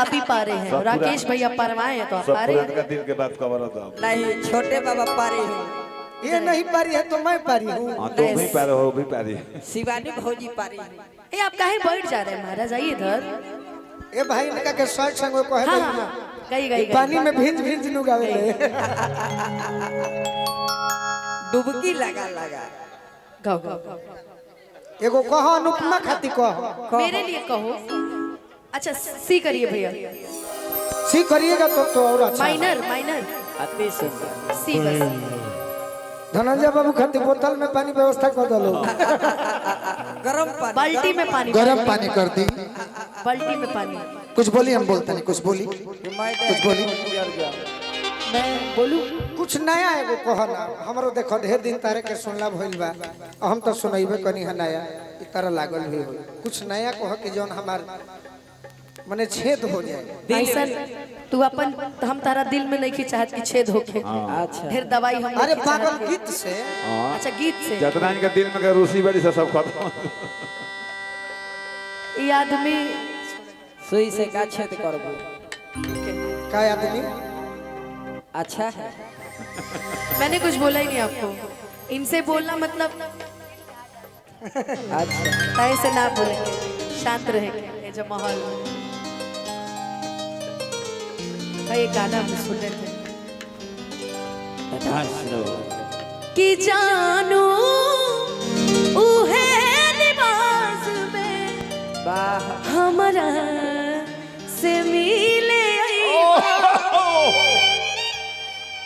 आप ही पारे हैं, राकेश भैया परवाए हैं तो आप पारे हैं। का दिन के बाद कवर होता नहीं छोटे बाबा पारी हूँ, ये नहीं पारी है तो मैं पारी हूँ। हाँ तो भी पैर हो भी पैरी शिवानी भौजी पारी हूँ। ए आप काहे बैठ जा रहे हैं महाराज, आइए इधर। ये भाई इनका के शर्ट संग को है हाँ हाँ हाँ, गई गई गई। पानी में भींज भींज नु गावे डुबकी लगा लगा गाओ गाओ, एगो कहो अनुपमा खाती कहो, मेरे लिए कहो। अच्छा सी करिए भैया, सी करिएगा तो और अच्छा। माइनर माइनर अति सुंदर। सी बस। धनंजय बाबू खाती बोतल में पानी व्यवस्था कर दो। गरम पानी, बाल्टी में पानी, गरम पानी कर दी। बाल्टी में पानी। कुछ बोली, हम बोलते नहीं, कुछ बोली, कुछ बोली। मैं बोलूं? कुछ नया एगो कहो ना, हमरो देखो ढेर दिन तारे के सुनला भइल बा, हम तो सुनैबे कनी है नया, ई तरह लागल भी हो। कुछ नया कहो कि जौन हमार मने छेद हो जाए। ऐसा तू अपन, हम तारा दिल में नहीं चाहत कि छेद होके। अच्छा ढेर दवाई हम अरे नहीं पागल चाहत गीत से कि- अच्छा गीत से जितना इनके दिल में के रूसी बड़ी से सब खत्म। ये आदमी सुई से का छेद करबो। का आदमी अच्छा है, मैंने कुछ बोला ही नहीं आपको, इनसे बोलना मतलब अच्छा ऐसे ना बोलेंगे, शांत रहेंगे। ये जो माहौल भाई, ये गाना हम सुन रहे थे कि जानू उहे लिबास में वाह हमरा से मिले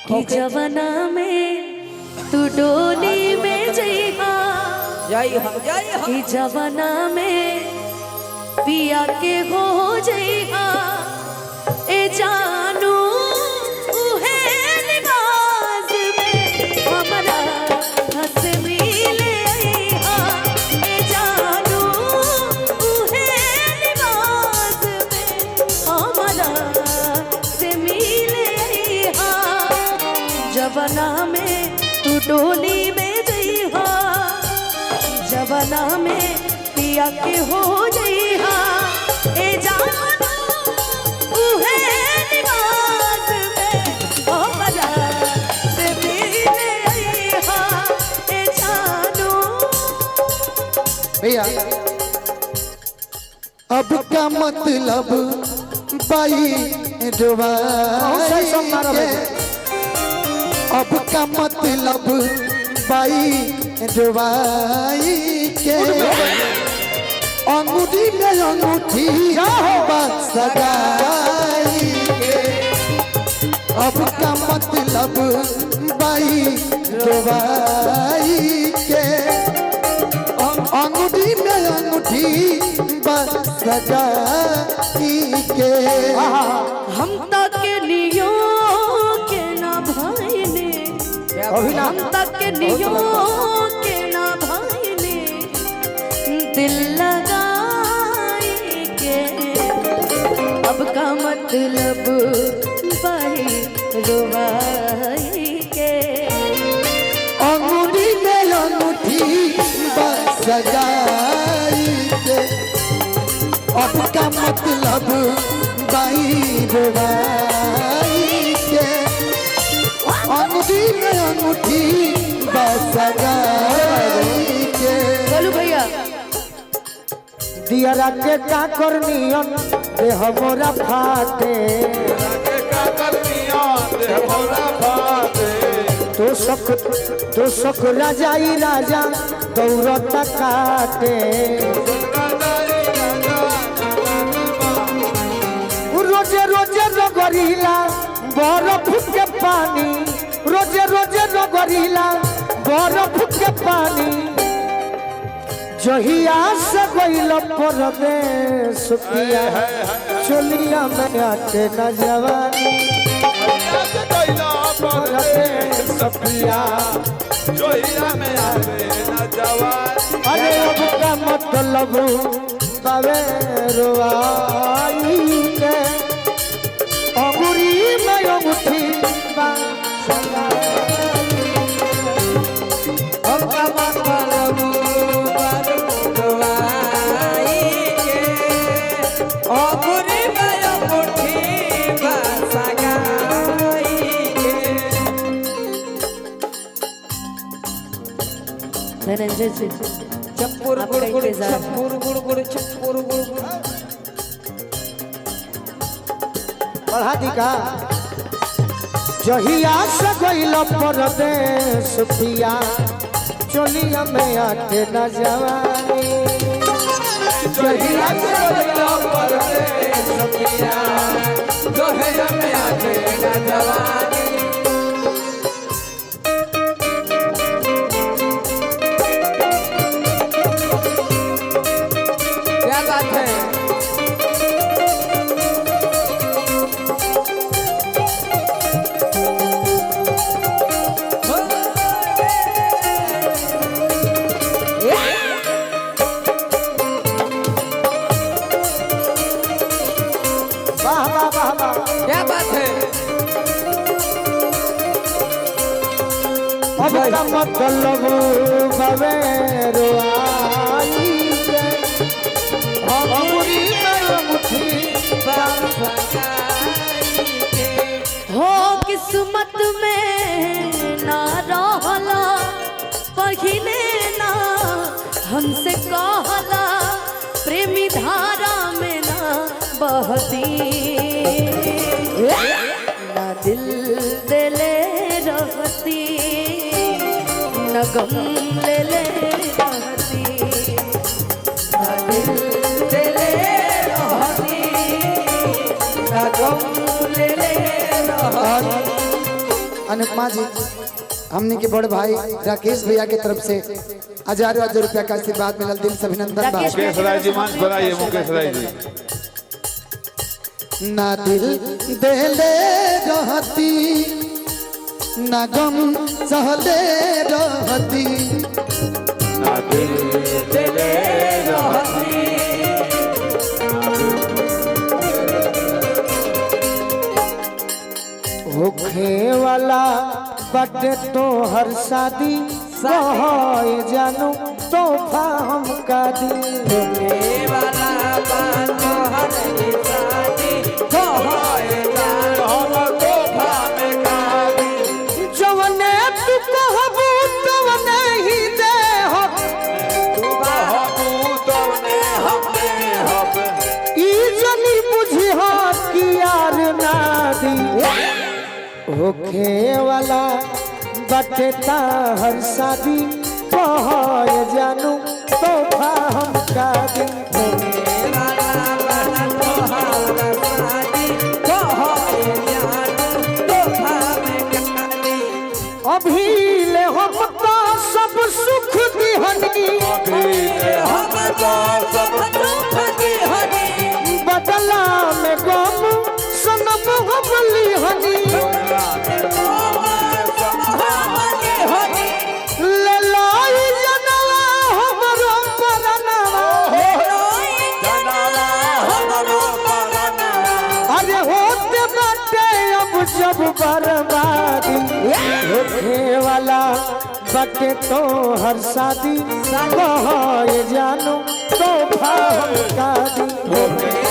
कि जवाना में तू डोली में जइहा, जय हो जय हो। कि जवाना में पिया के हो जइहा। ए जानू उहे लिबास में हमरा हंस मिले अइहा। ए जानू उहे लिबास में हमरा से मिले अइहा। जवाना में तू डोली में जइहा, जवाना में पिया के हो जइहा। ए जानू उहे लिबास में हमरा से मिले अइहा। ए जानू। भैया अब का मतलब बाई डुबाई के, अब का मतलब बाई डुबाई के, अंगूठी में अंगूठी बस सगाई के, अब का मतलब बाई डुबाई के, अंगूठी में अंगूठी बस सगाई के। हम तक के लियो के ना भाई ने, हम तक के लियो के ना भाई ने, दिल लगाई के। अब का मतलब भाई रुबाई के, अंगूठी में अंगूठी बस सगाई के, अब का मतलब बाई डुबाई के, अंगूठी में अंगूठी बस सगाई के। बोलू भैया। दियरा के का करनियन दे हमरा फाटे, तो सख राजाई राजा दौरत काटे। रोजे रोजे रगड़ीला बरफ के पानी, रोजे रोजे रगड़ीला बरफ के पानी। जहिया से गइल परदेश पिया, चोलिया में आके न जवानी। परदेश पिया, अरे अब का मतलब बावे रुआई के, अंगूरी में अंगूठी बा सगाई। अब का मतलब रुबाई के, अंगूरी में अंगूठी धनंजय जी चप्पुर आपका गुड़ गुड़ इंतजार है। चप्पुर गुड़ गुड़ चप्पुर गुड़ गुड़ बढ़ा दी का जहिया से गइल परदेश पिया चोलिया में आके न जवानी जहिया से गइल परदेश पिया चोलिया में आके न जवानी क्या बात है वाह वाह वाह वाह क्या बात है अब का मतलब बवे रुआई के हमरी में मुठी हो किस्मत में ना रहला पहिले ना हमसे कहला प्रेमी धारा में ना बहती ना दिल देले रहती न गम ले रहती ना दिल देले रहती ना गम ले रहती। अनुपमा जी हमने के बड़े भाई राकेश भैया की तरफ से हजारों रुपया का आशीर्वाद मिलल, दिल से अभिनंदन बा। राकेश मुकेश राय जी मंच पर आइए, मुकेश राय जी। ना दिल देले रहती ना गम सहले रहती ना दिल दिले रहती होखे वाला बटे तो हर शादी कहय जानू तोहफा हमका दी वाला बात तो हर शादी तो होए जवने तू कहबू तवने ही दे हो ई जनी बुझी हो कि यार ना दी होखे वाला बटे ता हर शादी कहय जानू तोहफा हमका दी अभी ले हम तो सब सुख दिहनी बदला में गम सनम हमली हनी ले लाई जनवा हमरो परनवा अरे होते बाटे अब जब बर्बादी होखे वाला बटे तो हर शादी कहय जानू तो भाव का दी